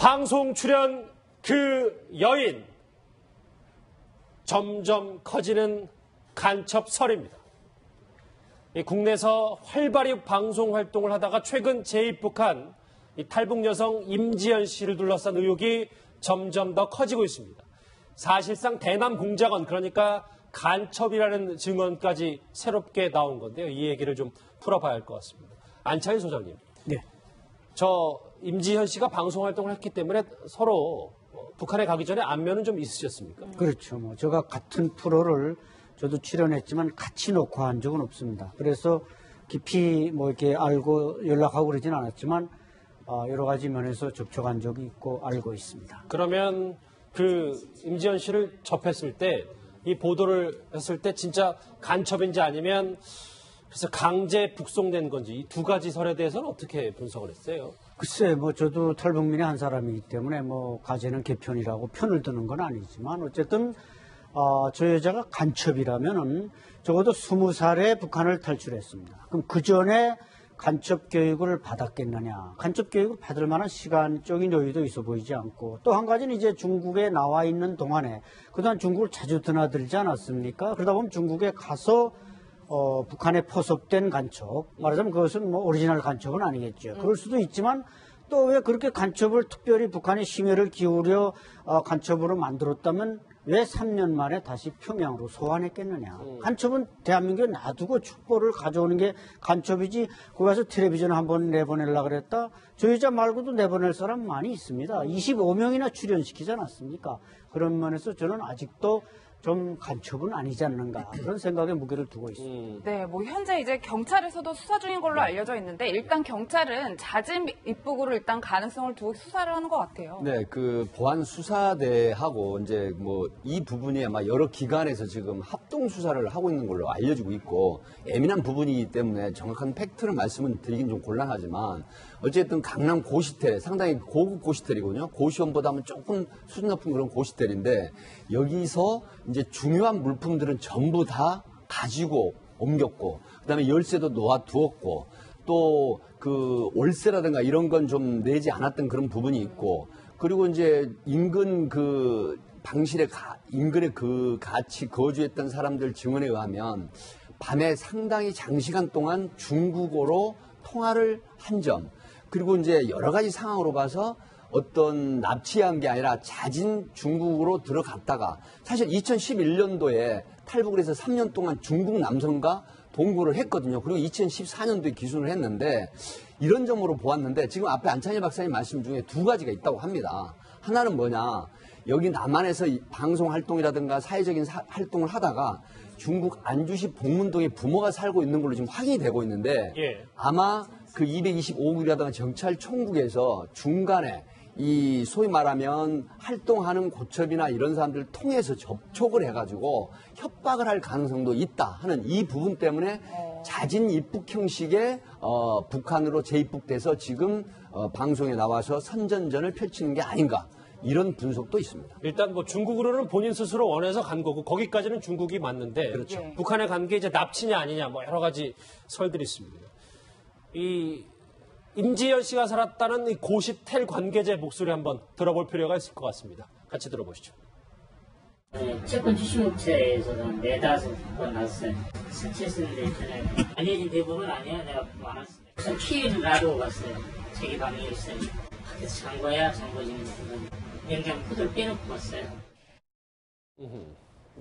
방송 출연 그 여인. 점점 커지는 간첩설입니다. 국내에서 활발히 방송 활동을 하다가 최근 재입국한 탈북 여성 임지연 씨를 둘러싼 의혹이 점점 더 커지고 있습니다. 사실상 대남 공작원, 그러니까 간첩이라는 증언까지 새롭게 나온 건데요. 이 얘기를 좀 풀어봐야 할 것 같습니다. 안창일 소장님. 네. 저 임지현 씨가 방송 활동을 했기 때문에 서로 북한에 가기 전에 안면은 좀 있으셨습니까? 그렇죠. 제가 같은 프로를 저도 출연했지만 같이 녹화한 적은 없습니다. 그래서 깊이 이렇게 알고 연락하고 그러진 않았지만 여러 가지 면에서 접촉한 적이 있고 알고 있습니다. 그러면 그 임지연 씨를 접했을 때, 이 보도를 했을 때 진짜 간첩인지 아니면 그래서 강제 북송된 건지 이 두 가지 설에 대해서는 어떻게 분석을 했어요? 글쎄, 저도 탈북민의 한 사람이기 때문에 가제는 개편이라고 편을 드는 건 아니지만 어쨌든 저 여자가 간첩이라면은 적어도 20살에 북한을 탈출했습니다. 그럼 그 전에 간첩 교육을 받았겠느냐? 간첩 교육을 받을 만한 시간적인 여유도 있어 보이지 않고, 또 한 가지는 이제 중국에 나와 있는 동안에 그동안 중국을 자주 드나들지 않았습니까? 그러다 보면 중국에 가서 북한에 포섭된 간첩, 말하자면 그것은 오리지널 간첩은 아니겠죠. 그럴 수도 있지만 또 왜 그렇게 간첩을 특별히 북한이 심혈을 기울여 간첩으로 만들었다면 왜 3년 만에 다시 평양으로 소환했겠느냐. 간첩은 대한민국에 놔두고 촛불을 가져오는 게 간첩이지, 거기 가서 텔레비전 한번 내보내려고 그랬다. 저 여자 말고도 내보낼 사람 많이 있습니다. 25명이나 출연시키지 않았습니까? 그런 면에서 저는 아직도 좀 간첩은 아니지 않는가, 그런 생각에 무게를 두고 있습니다. 네, 현재 이제 경찰에서도 수사 중인 걸로 알려져 있는데, 일단 경찰은 자진 입국으로 일단 가능성을 두고 수사를 하는 것 같아요. 네, 그 보안 수사대하고 이제 이 부분이 아마 여러 기관에서 지금 합동 수사를 하고 있는 걸로 알려지고 있고, 예민한 부분이기 때문에 정확한 팩트를 말씀을 드리긴 좀 곤란하지만, 어쨌든 강남 고시텔, 상당히 고급 고시텔이거든요. 고시원보다는 조금 수준 높은 그런 고시텔인데, 여기서 이제 중요한 물품들은 전부 다 가지고 옮겼고, 그다음에 열쇠도 놓아두었고, 또 그 월세라든가 이런 건 좀 내지 않았던 그런 부분이 있고, 그리고 이제 인근 그 방실에 인근에 그 같이 거주했던 사람들 증언에 의하면 밤에 상당히 장시간 동안 중국어로 통화를 한 점, 그리고 이제 여러 가지 상황으로 봐서 어떤 납치한 게 아니라 자진 중국으로 들어갔다가, 사실 2011년도에 탈북을 해서 3년 동안 중국 남성과 동거를 했거든요. 그리고 2014년도에 기순을 했는데, 이런 점으로 보았는데 지금 앞에 안창일 박사님 말씀 중에 두 가지가 있다고 합니다. 하나는 뭐냐, 여기 남한에서 방송 활동이라든가 사회적인 활동을 하다가 중국 안주시 봉문동에 부모가 살고 있는 걸로 지금 확인이 되고 있는데, 아마 그 225국이라든가 경찰 총국에서 중간에 이 소위 말하면 활동하는 고첩이나 이런 사람들을 통해서 접촉을 해가지고 협박을 할 가능성도 있다 하는 이 부분 때문에 자진 입국 형식의 북한으로 재입국돼서 지금 방송에 나와서 선전전을 펼치는 게 아닌가, 이런 분석도 있습니다. 일단 중국으로는 본인 스스로 원해서 간 거고, 거기까지는 중국이 맞는데, 그렇죠. 북한에 간 게 이제 납치냐 아니냐 여러 가지 설들이 있습니다. 이 임지연 씨가 살았다는 이 고시텔 관계자의 목소리 한번 들어볼 필요가 있을 것 같습니다. 같이 들어보시죠. 채권 주식업체에서는 4-5번 났어요. 스트레스인데 있잖아요. 알려진 대부분 아니야. 내가 많았어요. 그래서 키를 놔두고 갔어요. 자기 방에 있어요. 그래서 잠궈야 잠궈지는 부분. 냉장고를 빼놓고 갔어요.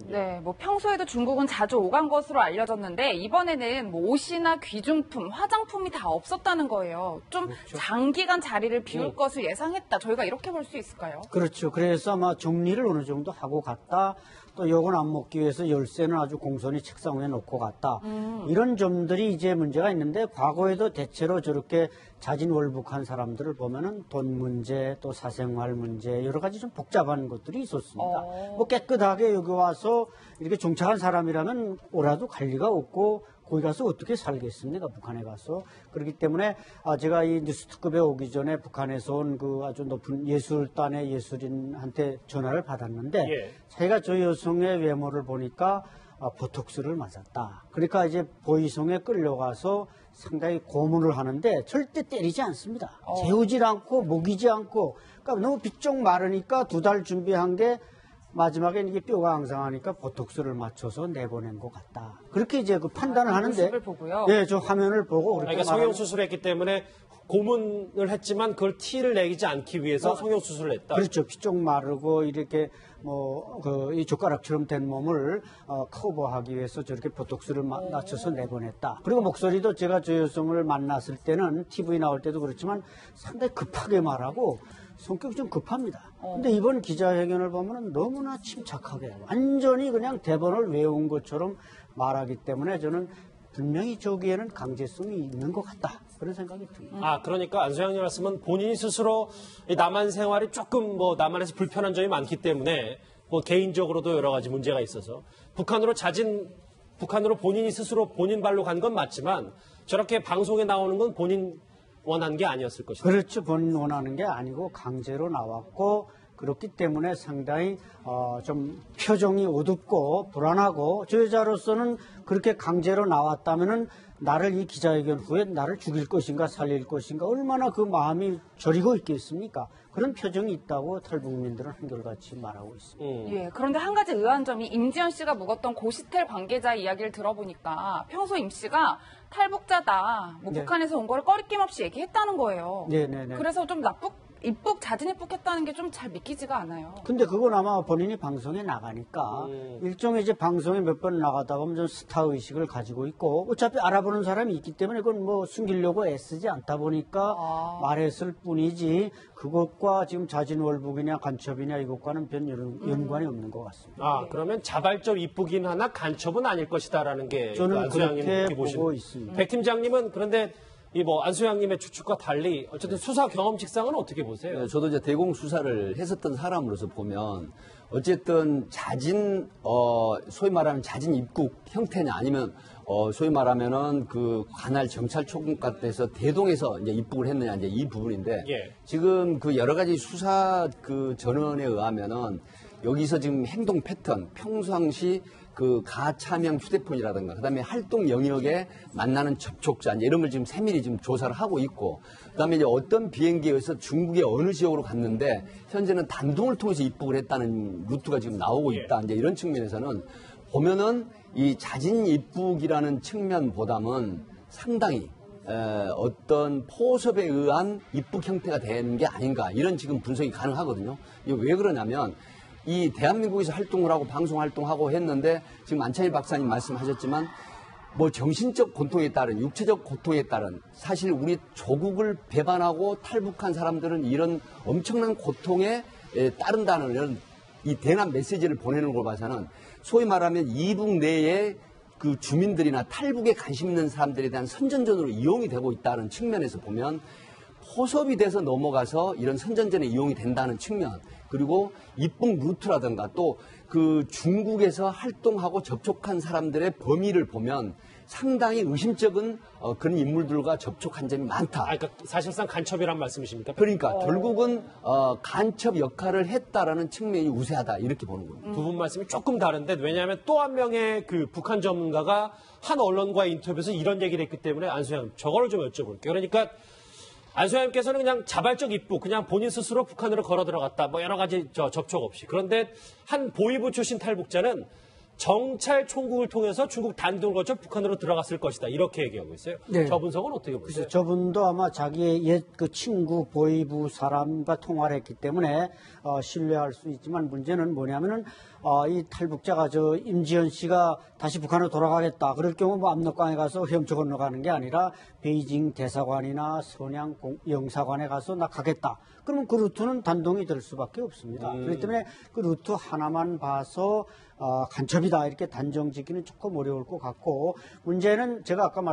네, 평소에도 중국은 자주 오간 것으로 알려졌는데, 이번에는 옷이나 귀중품, 화장품이 다 없었다는 거예요. 좀 그렇죠. 장기간 자리를 비울 것을 예상했다. 저희가 이렇게 볼 수 있을까요? 그렇죠. 그래서 아마 정리를 어느 정도 하고 갔다. 또 요건 안 먹기 위해서 열쇠는 아주 공손히 책상 위에 놓고 갔다. 이런 점들이 이제 문제가 있는데, 과거에도 대체로 저렇게 자진월북한 사람들을 보면은 돈 문제, 또 사생활 문제, 여러 가지 좀 복잡한 것들이 있었습니다. 깨끗하게 여기 와서 이렇게 정착한 사람이라면 오라도 갈 리가 없고, 거기 가서 어떻게 살겠습니까? 북한에 가서. 그렇기 때문에 제가 이 뉴스 특급에 오기 전에 북한에서 온 그 아주 높은 예술단의 예술인한테 전화를 받았는데, 자기가 저 여성의 외모를 보니까 보톡스를 맞았다. 그러니까 이제 보이송에 끌려가서 상당히 고문을 하는데 절대 때리지 않습니다. 재우질 않고 목이지 않고, 그러니까 너무 비쪽 마르니까 2달 준비한 게 마지막에 이게 뼈가 앙상하니까 보톡스를 맞춰서 내보낸 것 같다. 그렇게 이제 그 판단을 하는데, 모습을 보고요. 네, 저 화면을 보고 그렇게 그러니까 성형수술을 했기 때문에 고문을 했지만 그걸 티를 내지 않기 위해서 성형수술을 했다. 그렇죠. 피쪽 마르고 이렇게 이 젓가락처럼 된 몸을 커버하기 위해서 저렇게 보톡스를 맞춰서 내보냈다. 그리고 목소리도 제가 저 여성을 만났을 때는 TV 나올 때도 그렇지만 상당히 급하게 말하고 성격이 좀 급합니다. 근데 이번 기자회견을 보면 너무나 침착하게 완전히 그냥 대본을 외운 것처럼 말하기 때문에 저는 분명히 저기에는 강제성이 있는 것 같다. 그런 생각이 듭니다. 그러니까 안수양님 말씀은 본인이 스스로 이 남한 생활이 조금 남한에서 불편한 점이 많기 때문에 개인적으로도 여러 가지 문제가 있어서 북한으로 본인이 스스로 본인 발로 간 건 맞지만 저렇게 방송에 나오는 건 본인 원한 게 아니었을 것이다. 그렇죠. 본인 원하는 게 아니고 강제로 나왔고 그렇기 때문에 상당히 좀 표정이 어둡고 불안하고 저 여자로서는 그렇게 강제로 나왔다면은 나를 이 기자회견 후에 나를 죽일 것인가 살릴 것인가 얼마나 그 마음이 저리고 있겠습니까? 그런 표정이 있다고 탈북민들은 한결같이 말하고 있습니다. 예, 그런데 한 가지 의아한 점이 임지연 씨가 묵었던 고시텔 관계자 이야기를 들어보니까 평소 임 씨가 탈북자다, 네. 북한에서 온 거를 꺼리낌 없이 얘기했다는 거예요. 네네네. 그래서 좀 자진 입북했다는 게 좀 잘 믿기지가 않아요. 근데 그건 아마 본인이 방송에 나가니까 일종의 이제 방송에 몇 번 나가다 보면 좀 스타 의식을 가지고 있고 어차피 알아보는 사람이 있기 때문에 그건 숨기려고 애쓰지 않다 보니까 말했을 뿐이지 그것과 지금 자진월북이냐 간첩이냐 이것과는 별 연관이 없는 것 같습니다. 그러면 자발적 입북인 하나 간첩은 아닐 것이다라는 게 저는 안수양님 그렇게 보시는. 보고 있습니다. 백 팀장님은 그런데 안수양님의 추측과 달리 어쨌든 수사 경험칙상은 어떻게 보세요? 네, 저도 이제 대공 수사를 했었던 사람으로서 보면 어쨌든 소위 말하면 자진 입국 형태냐 아니면 소위 말하면은 그 관할 정찰 총괄대에서 대동에서 이제 입국을 했느냐 이제 이 부분인데 예. 지금 그 여러 가지 수사 그 전원에 의하면은 여기서 지금 행동 패턴 평상시 그 가차명 휴대폰이라든가 그다음에 활동 영역에 만나는 접촉자 이런 걸 지금 세밀히 지금 조사를 하고 있고 그다음에 이제 어떤 비행기에서 중국의 어느 지역으로 갔는데 현재는 단둥을 통해서 입국을 했다는 루트가 지금 나오고 있다 이제 이런 측면에서는 보면은 이 자진 입국이라는 측면보다는 상당히 어떤 포섭에 의한 입국 형태가 되는 게 아닌가 이런 지금 분석이 가능하거든요. 이게 왜 그러냐면 이 대한민국에서 활동을 하고 방송 활동하고 했는데 지금 안찬일 박사님 말씀하셨지만 정신적 고통에 따른 육체적 고통에 따른 사실 우리 조국을 배반하고 탈북한 사람들은 이런 엄청난 고통에 따른다는 이런 이 대남 메시지를 보내는 걸 봐서는 소위 말하면 이북 내에 그 주민들이나 탈북에 관심 있는 사람들에 대한 선전전으로 이용이 되고 있다는 측면에서 보면 포섭이 돼서 넘어가서 이런 선전전에 이용이 된다는 측면 그리고 입국 루트라든가 또 그 중국에서 활동하고 접촉한 사람들의 범위를 보면 상당히 의심쩍은 그런 인물들과 접촉한 점이 많다. 그러니까 사실상 간첩이란 말씀이십니까? 그러니까 결국은 간첩 역할을 했다라는 측면이 우세하다 이렇게 보는 겁니다. 두 분 말씀이 조금 다른데 왜냐하면 또 한 명의 그 북한 전문가가 한 언론과의 인터뷰에서 이런 얘기를 했기 때문에 안수양 저거를 좀 여쭤볼게요. 그러니까 안수양님께서는 그냥 자발적 입국, 그냥 본인 스스로 북한으로 걸어 들어갔다. 여러 가지 접촉 없이. 그런데 한 보위부 출신 탈북자는 정찰 총국을 통해서 중국 단둥을 거쳐 북한으로 들어갔을 것이다. 이렇게 얘기하고 있어요. 네. 저 분석은 어떻게 보세요? 그래서 저분도 아마 자기의 옛 그 친구 보위부 사람과 통화를 했기 때문에 신뢰할 수 있지만 문제는 뭐냐면은 이 탈북자가 임지연 씨가 다시 북한으로 돌아가겠다. 그럴 경우 압록강에 가서 헤엄쳐 건너가는 게 아니라 베이징 대사관이나 선양 영사관에 가서 나 가겠다. 그러면 그 루트는 단동이 될 수밖에 없습니다. 그렇기 때문에 그 루트 하나만 봐서 간첩이다 이렇게 단정짓기는 조금 어려울 것 같고 문제는 제가 아까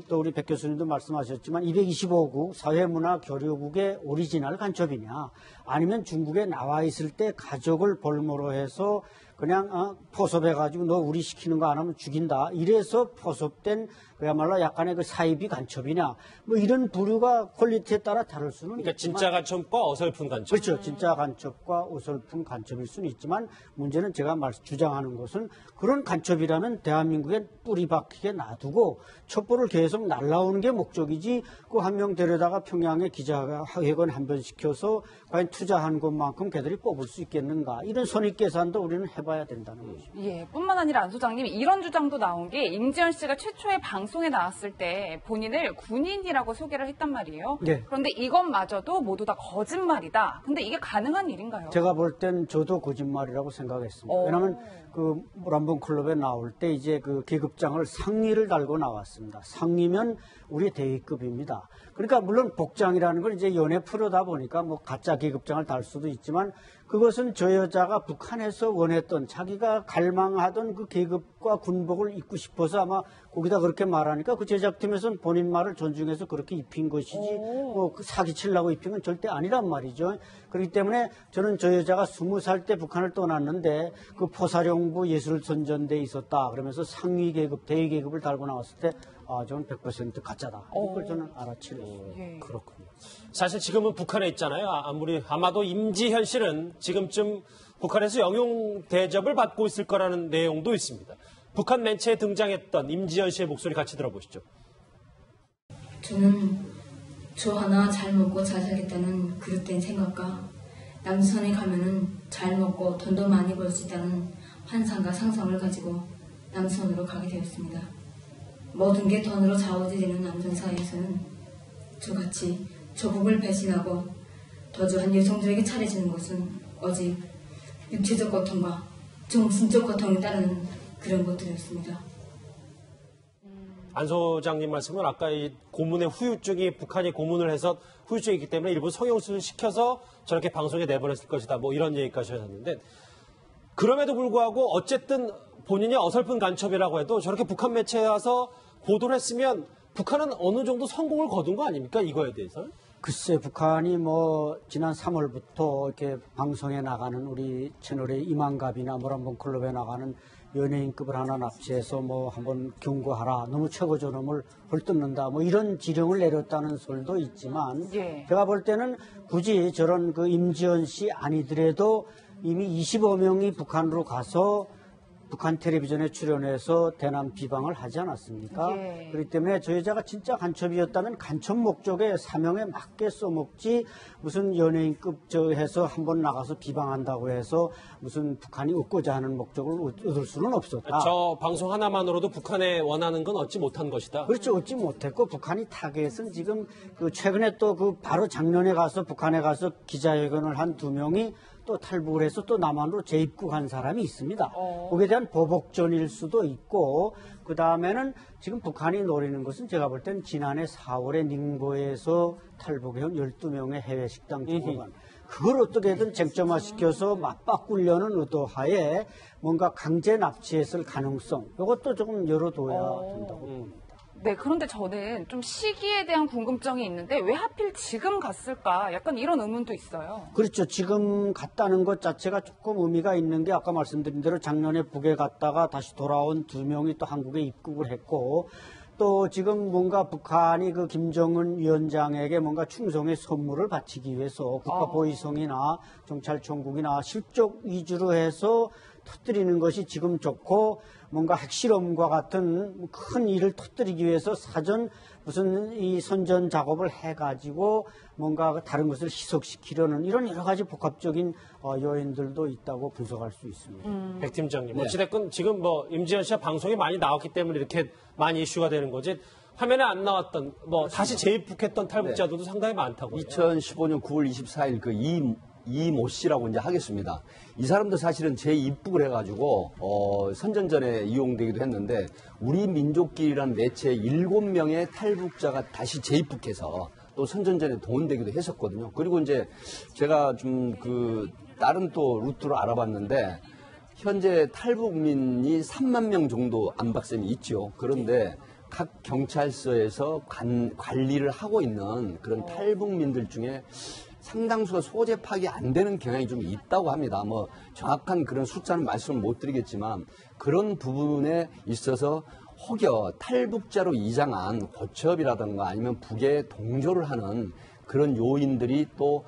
또 우리 백 교수님도 말씀하셨지만 225국 사회문화교류국의 오리지널 간첩이냐 아니면 중국에 나와 있을 때 가족을 볼모로 해서 그냥 포섭해가지고 너 우리 시키는 거 안 하면 죽인다. 이래서 포섭된 그야말로 약간의 그 사이비 간첩이냐. 뭐 이런 부류가 퀄리티에 따라 다를 수는 그러니까 있지만. 진짜 간첩과 어설픈 간첩. 그렇죠. 진짜 간첩과 어설픈 간첩일 수는 있지만 문제는 제가 주장하는 것은 그런 간첩이라면 대한민국에 뿌리 박히게 놔두고 첩보를 계속 날라오는 게 목적이지 그 한 명 데려다가 평양에 기자회견 한 번 시켜서 과연 투자한 것만큼 걔들이 뽑을 수 있겠는가. 이런 손익계산도 우리는 해봐야 된다는 거죠. 예, 뿐만 아니라 안 소장님 이런 주장도 나온 게 임지연 씨가 최초에 방송에 나왔을 때 본인을 군인이라고 소개를 했단 말이에요. 네. 그런데 이것마저도 모두 다 거짓말이다. 근데 이게 가능한 일인가요? 제가 볼 땐 저도 거짓말이라고 생각했습니다. 왜냐하면 그 람본 클럽에 나올 때 이제 그 계급장을 상위를 달고 나왔습니다. 상위면 우리 대위급입니다. 그러니까 물론 복장이라는 건 이제 연애 프로다 보니까 뭐 가짜 계급장을 달 수도 있지만 그것은 저 여자가 북한에서 원했던 자기가 갈망하던 그 계급과 군복을 입고 싶어서 아마 거기다 그렇게 말하니까 그 제작팀에서는 본인 말을 존중해서 그렇게 입힌 것이지 뭐 그 사기치려고 입힌 건 절대 아니란 말이죠. 그렇기 때문에 저는 저 여자가 20살 때 북한을 떠났는데 그 포사령부 예술선전대에 있었다 그러면서 상위 계급, 대위 계급을 달고 나왔을 때 저는 100% 가짜다. 이걸 저는 알아채렸어요. 예. 그렇군요. 사실 지금은 북한에 있잖아요. 아마도 임지현 씨는 지금쯤 북한에서 영용 대접을 받고 있을 거라는 내용도 있습니다. 북한 멘체에 등장했던 임지현 씨의 목소리 같이 들어보시죠. 저는 저 하나 잘 먹고 잘 살겠다는 그릇된 생각과 남선에 가면은 잘 먹고 돈도 많이 벌 수 있다는 환상과 상상을 가지고 남선으로 가게 되었습니다. 모든 게 돈으로 좌우지는 남선 사회에서는 저같이 조국을 배신하고 도주한 여성들에게 차려지는 것은 오직 육체적 고통과 정신적 고통에 따르는 그런 것들이었습니다. 안 소장님 말씀은 아까 이 고문의 후유증이 북한이 고문을 해서 후유증이 있기 때문에 일부 성형수술 시켜서 저렇게 방송에 내보냈을 것이다. 뭐 이런 얘기까지 하셨는데 그럼에도 불구하고 어쨌든 본인이 어설픈 간첩이라고 해도 저렇게 북한 매체에 와서 보도를 했으면 북한은 어느 정도 성공을 거둔 거 아닙니까? 이거에 대해서? 글쎄, 북한이 뭐 지난 3월부터 이렇게 방송에 나가는 우리 채널의 이만갑이나 모란봉 클럽에 나가는 연예인급을 하나 납치해서 뭐 한번 경고하라. 너무 최고 저놈을 헐뜯는다. 뭐 이런 지령을 내렸다는 설도 있지만 예. 제가 볼 때는 굳이 저런 그 임지연 씨 아니더라도 이미 25명이 북한으로 가서 북한 텔레비전에 출연해서 대남 비방을 하지 않았습니까? 예. 그렇기 때문에 저 여자가 진짜 간첩이었다면 간첩 목적에 사명에 맞게 써먹지 무슨 연예인급 해서 한번 나가서 비방한다고 해서 무슨 북한이 얻고자 하는 목적을 얻을 수는 없었다. 저 방송 하나만으로도 북한에 원하는 건 얻지 못한 것이다. 그렇죠. 얻지 못했고 북한이 타겟은 지금 그 최근에 또 그 바로 작년에 가서 북한에 가서 기자회견을 한 2명이 또 탈북을 해서 또 남한으로 재입국한 사람이 있습니다. 거기에 대한 보복전일 수도 있고 그 다음에는 지금 북한이 노리는 것은 제가 볼 땐 지난해 4월에 닝보에서 탈북해온 12명의 해외 식당 주거관 그걸 어떻게든 쟁점화시켜서 맞바꾸려는 의도하에 뭔가 강제 납치했을 가능성 이것도 조금 열어둬야 된다고 봅니다. 네, 그런데 저는 좀 시기에 대한 궁금증이 있는데 왜 하필 지금 갔을까? 약간 이런 의문도 있어요. 그렇죠. 지금 갔다는 것 자체가 조금 의미가 있는 게 아까 말씀드린 대로 작년에 북에 갔다가 다시 돌아온 2명이 또 한국에 입국을 했고 또 지금 뭔가 북한이 그 김정은 위원장에게 뭔가 충성의 선물을 바치기 위해서 국가보위성이나 정찰총국이나 실적 위주로 해서 터뜨리는 것이 지금 좋고 뭔가 핵실험과 같은 큰 일을 터뜨리기 위해서 사전 무슨 이 선전 작업을 해가지고 뭔가 다른 것을 희석시키려는 이런 여러 가지 복합적인 요인들도 있다고 분석할 수 있습니다. 백 팀장님, 어찌됐건 지금 뭐 임지연 씨가 방송에 많이 나왔기 때문에 이렇게 많이 이슈가 되는 거지. 화면에 안 나왔던 뭐 다시 재입국했던 탈북자들도 상당히 많다고요. 2015년 9월 24일 그 이모 씨라고 이제 하겠습니다. 이 사람도 사실은 재입국을 해가지고 선전전에 이용되기도 했는데 우리 민족끼리라는 매체에 7명의 탈북자가 다시 재입국해서 또 선전전에 동원되기도 했었거든요. 그리고 이제 제가 좀 그 다른 또 루트로 알아봤는데 현재 탈북민이 3만 명 정도 안박선이 있죠. 그런데 각 경찰서에서 관리를 하고 있는 그런 탈북민들 중에 상당수가 소재 파악이 안 되는 경향이 좀 있다고 합니다. 뭐 정확한 그런 숫자는 말씀을 못 드리겠지만 그런 부분에 있어서 혹여 탈북자로 이장한 고첩이라든가 아니면 북에 동조를 하는 그런 요인들이 또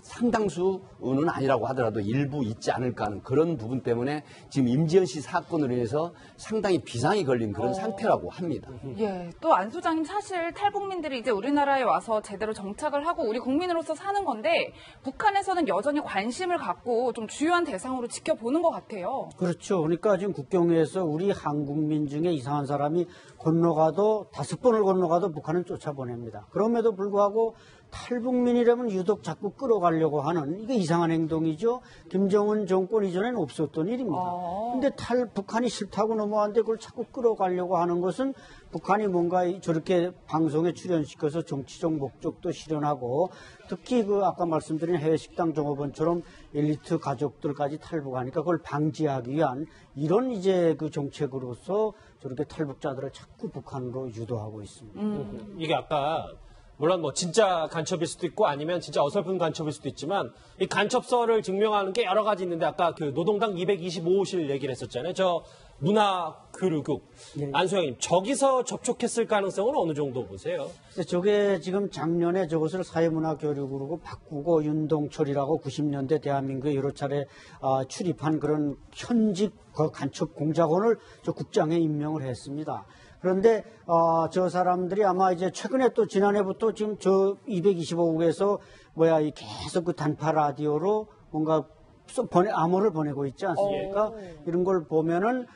상당수는 아니라고 하더라도 일부 있지 않을까 하는 그런 부분 때문에 지금 임지연 씨 사건으로 인해서 상당히 비상이 걸린 그런 상태라고 합니다. 예, 또 안 소장님 사실 탈북민들이 이제 우리나라에 와서 제대로 정착을 하고 우리 국민으로서 사는 건데 북한에서는 여전히 관심을 갖고 좀 주요한 대상으로 지켜보는 것 같아요. 그렇죠. 그러니까 지금 국경에서 우리 한국민 중에 이상한 사람이 건너가도 5번을 건너가도 북한은 쫓아보냅니다. 그럼에도 불구하고 탈북민이라면 유독 자꾸 끌어가려고 하는 이게 이상한 행동이죠. 김정은 정권 이전에는 없었던 일입니다. 근데 북한이 싫다고 넘어왔는데 그걸 자꾸 끌어가려고 하는 것은 북한이 뭔가 저렇게 방송에 출연시켜서 정치적 목적도 실현하고 특히 그 아까 말씀드린 해외식당 종업원처럼 엘리트 가족들까지 탈북하니까 그걸 방지하기 위한 이런 이제 그 정책으로서 저렇게 탈북자들을 자꾸 북한으로 유도하고 있습니다. 이게 아까 물론 뭐 진짜 간첩일 수도 있고 아니면 진짜 어설픈 간첩일 수도 있지만 이 간첩설을 증명하는 게 여러 가지 있는데 아까 그 노동당 225호실 얘기를 했었잖아요. 저 문화교류국 안소영님 저기서 접촉했을 가능성은 어느 정도 보세요? 저게 지금 작년에 저것을 사회문화교류국으로 바꾸고 윤동철이라고 90년대 대한민국에 여러 차례 출입한 그런 현직 간첩 공작원을 저 국장에 임명을 했습니다. 그런데 저 사람들이 아마 이제 최근에 또 지난해부터 지금 저 225국에서 계속 그 단파 라디오로 뭔가 암호를 보내고 있지 않습니까? 이런 걸 보면은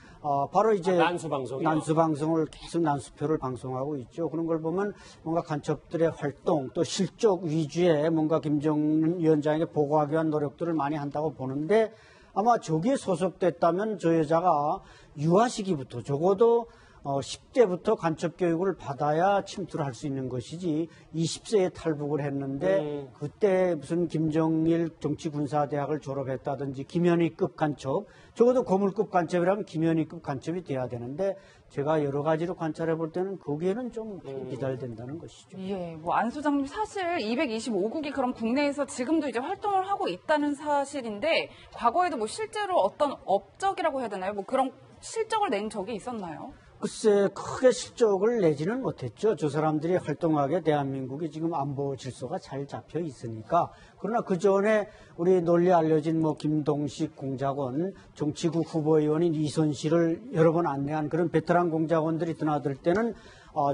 바로 이제 난수방송을 계속 난수표를 방송하고 있죠. 그런 걸 보면 뭔가 간첩들의 활동 또 실적 위주의 뭔가 김정은 위원장에게 보고하기 위한 노력들을 많이 한다고 보는데 아마 저기에 소속됐다면 저 여자가 유아 시기부터 적어도 10대부터 간첩 교육을 받아야 침투를 할 수 있는 것이지 20세에 탈북을 했는데 그때 무슨 김정일 정치군사대학을 졸업했다든지 김현희급 간첩 적어도 고물급 간첩이라면 김현희급 간첩이 돼야 되는데 제가 여러 가지로 관찰해 볼 때는 거기에는 좀 기다려된다는 것이죠. 예, 뭐 안 소장님 사실 225국이 그럼 국내에서 지금도 이제 활동을 하고 있다는 사실인데 과거에도 뭐 실제로 어떤 업적이라고 해야 되나요? 뭐 그런 실적을 낸 적이 있었나요? 글쎄 크게 실적을 내지는 못했죠. 저 사람들이 활동하게 대한민국이 지금 안보 질서가 잘 잡혀 있으니까. 그러나 그 전에 우리 널리 알려진 뭐 김동식 공작원, 정치국 후보의원인 이선실을 여러 번 안내한 그런 베테랑 공작원들이 드나들 때는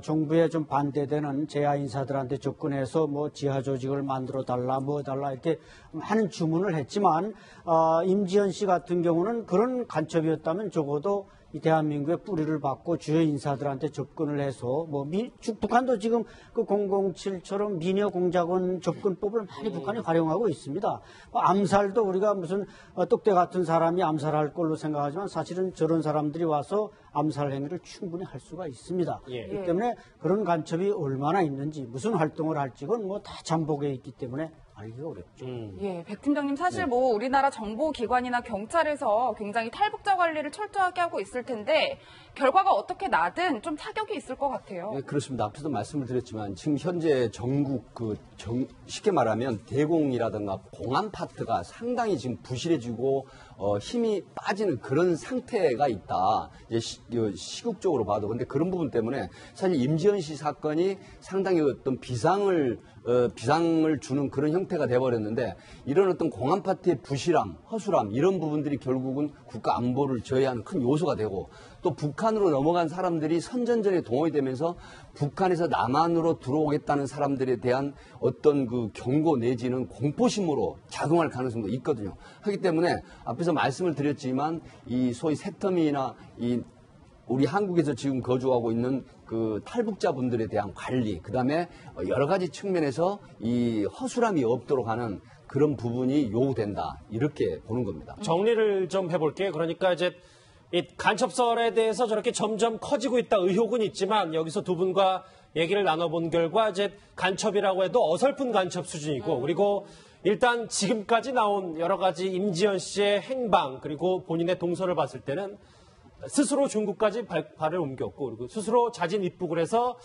정부에 좀 반대되는 재야 인사들한테 접근해서 뭐 지하 조직을 만들어 달라, 뭐 달라 이렇게 하는 주문을 했지만 임지연 씨 같은 경우는 그런 간첩이었다면 적어도 이 대한민국의 뿌리를 받고 주요 인사들한테 접근을 해서 뭐 북한도 지금 그 007처럼 미녀 공작원 접근법을 많이 북한이 활용하고 있습니다. 암살도 우리가 무슨 똑대 같은 사람이 암살할 걸로 생각하지만 사실은 저런 사람들이 와서 암살 행위를 충분히 할 수가 있습니다. 그렇기 때문에 그런 간첩이 얼마나 있는지 무슨 활동을 할지 그건 뭐 다 잠복해 있기 때문에 알기가 어렵죠. 예, 백 팀장님 사실 뭐 우리나라 정보기관이나 경찰에서 굉장히 탈북자 관리를 철저하게 하고 있을 텐데 결과가 어떻게 나든 좀 타격이 있을 것 같아요. 네, 그렇습니다. 앞서도 말씀을 드렸지만 지금 현재 전국 쉽게 말하면 대공이라든가 공안 파트가 상당히 지금 부실해지고 힘이 빠지는 그런 상태가 있다. 이제 시국적으로 봐도. 근데 그런 부분 때문에 사실 임지연 씨 사건이 상당히 어떤 비상을 주는 그런 형태가 돼버렸는데 이런 어떤 공안 파트의 부실함, 허술함 이런 부분들이 결국은 국가 안보를 저해하는 큰 요소가 되고 또 북한으로 넘어간 사람들이 선전전에 동원이 되면서 북한에서 남한으로 들어오겠다는 사람들에 대한 어떤 그 경고 내지는 공포심으로 작용할 가능성도 있거든요. 하기 때문에 앞에서 말씀을 드렸지만 이 소위 세터민이나 이 우리 한국에서 지금 거주하고 있는 그 탈북자분들에 대한 관리, 그다음에 여러 가지 측면에서 이 허술함이 없도록 하는 그런 부분이 요구된다. 이렇게 보는 겁니다. 정리를 좀 해볼게요. 그러니까 이제 이 간첩설에 대해서 저렇게 점점 커지고 있다 의혹은 있지만 여기서 두 분과 얘기를 나눠본 결과 이제 간첩이라고 해도 어설픈 간첩 수준이고 그리고 일단 지금까지 나온 여러 가지 임지연 씨의 행방 그리고 본인의 동선을 봤을 때는 스스로 중국까지 발을 옮겼고 그리고 스스로 자진 입국을 해서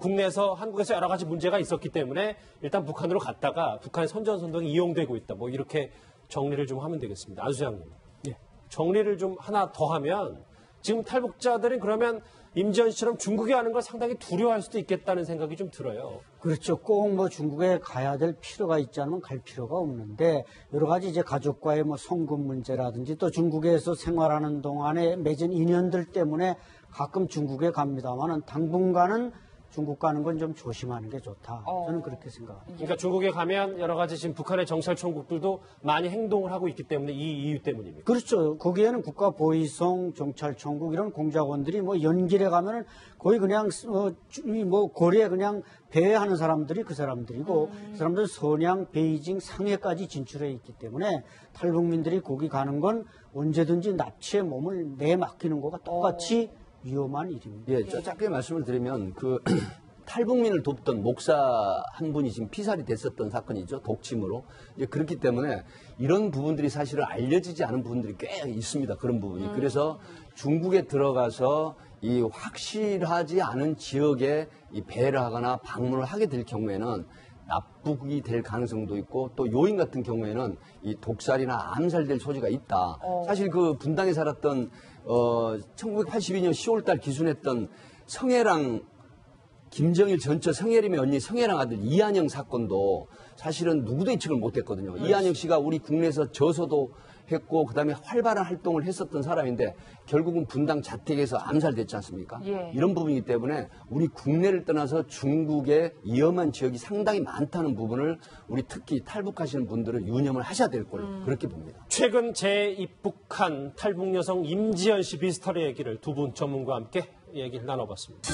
국내에서 한국에서 여러 가지 문제가 있었기 때문에 일단 북한으로 갔다가 북한의 선전선동이 이용되고 있다. 뭐 이렇게 정리를 좀 하면 되겠습니다. 안수장님. 예. 정리를 좀 하나 더 하면 지금 탈북자들은 그러면 임지연 씨처럼 중국에 가는 걸 상당히 두려워할 수도 있겠다는 생각이 좀 들어요. 그렇죠. 꼭 뭐 중국에 가야 될 필요가 있지 않으면 갈 필요가 없는데 여러 가지 이제 가족과의 뭐 송금 문제라든지 또 중국에서 생활하는 동안에 맺은 인연들 때문에 가끔 중국에 갑니다만은 당분간은 중국 가는 건 좀 조심하는 게 좋다. 저는 그렇게 생각합니다. 그러니까 중국에 가면 여러 가지 지금 북한의 정찰총국들도 많이 행동을 하고 있기 때문에 이 이유 때문입니다. 그렇죠. 거기에는 국가보위성, 경찰총국 이런 공작원들이 뭐 연길에 가면은 거의 그냥 뭐 고리에 그냥 배회하는 사람들이 그 사람들이고 그 사람들은 선양, 베이징, 상해까지 진출해 있기 때문에 탈북민들이 거기 가는 건 언제든지 납치에 몸을 내맡기는 것과 똑같이 위험한 일입니다. 예, 짧게 말씀을 드리면 탈북민을 돕던 목사 한 분이 지금 피살이 됐었던 사건이죠. 독침으로. 그렇기 때문에 이런 부분들이 사실은 알려지지 않은 부분들이 꽤 있습니다. 그런 부분이. 그래서 중국에 들어가서 이 확실하지 않은 지역에 이 배를 하거나 방문을 하게 될 경우에는 납북이 될 가능성도 있고 또 요인 같은 경우에는 이 독살이나 암살될 소지가 있다. 사실 그 분당에 살았던 1982년 10월달 기순했던 성애랑 김정일 전처 성혜림의 언니 성혜랑 아들 이한영 사건도 사실은 누구도 예측을 못했거든요. 이한영 씨가 우리 국내에서 저서도 했고 그다음에 활발한 활동을 했었던 사람인데 결국은 분당 자택에서 암살됐지 않습니까? 예. 이런 부분이기 때문에 우리 국내를 떠나서 중국의 위험한 지역이 상당히 많다는 부분을 우리 특히 탈북하시는 분들은 유념을 하셔야 될 걸 그렇게 봅니다. 최근 재입국한 탈북 여성 임지연 씨 비스터리 얘기를 두 분 전문가와 함께 얘기를 나눠봤습니다.